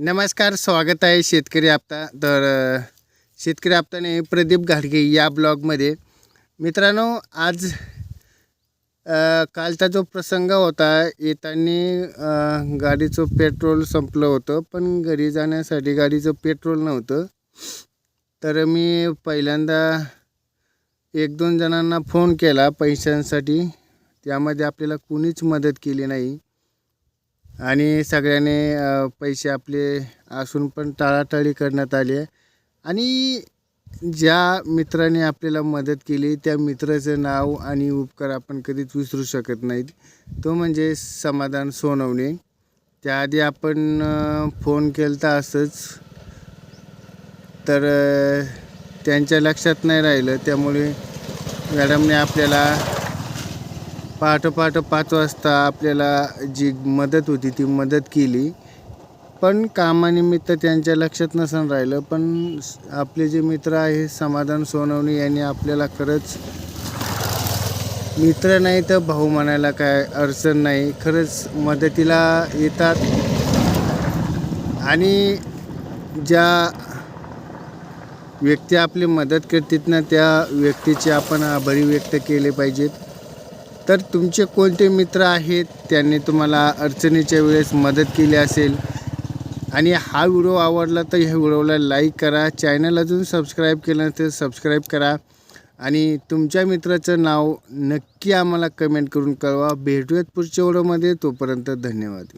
नमस्कार, स्वागत आहे शेतकरी हप्ता. तर शेतकरी हप्ताने प्रदीप घाडगे या ब्लॉगमध्ये. मित्रांनो, आज कालचा जो प्रसंग होता, येताना गाडीचं पेट्रोल संपलं होतं, पण घरी जाण्यासाठी गाडीचं पेट्रोल नव्हतं. तर मी पहिल्यांदा 1-2 जणांना फोन केला पैशांसाठी. त्यामध्ये आपल्याला कुणीच मदत केली नाही आणि सगळ्याने पैसे आपले असून पण टाळाटाळी करण्यात आली आहे. आणि ज्या मित्राने आपल्याला मदत केली त्या मित्राचं नाव आणि उपकार आपण कधीच विसरू शकत नाहीत. तो म्हणजे समाधान सोनवणे. त्याआधी आपण फोन केलता असंच, तर त्यांच्या लक्षात नाही राहिलं. त्यामुळे मॅडमने आपल्याला पहाटे 5 वाजता आपल्याला जी मदत होती ती मदत केली. पण कामानिमित्त त्यांच्या लक्षात नसून राहिलं. पण आपले जे मित्र आहे समाधान सोनवणे यांनी आपल्याला खरंच, मित्र नाही तर भाऊ म्हणायला काय अडचण नाही, खरंच मदतीला येतात. आणि ज्या व्यक्ती आपली मदत करतात ना, त्या व्यक्तीचे आपण आभारी व्यक्त केले पाहिजेत. तर तुमचे कोणते मित्र आहेत त्यांनी तुम्हाला अडचणीच्या वेळेस मदत केली असेल आणि हा व्हिडिओ आवडला तर ह्या व्हिडिओला लाईक करा. चॅनल अजून सबस्क्राईब केलं नसेल तर सबस्क्राईब करा आणि तुमच्या मित्राचं नाव नक्की आम्हाला कमेंट करून कळवा. भेटूयात पुढच्या व्हिडिओमध्ये. तोपर्यंत धन्यवाद.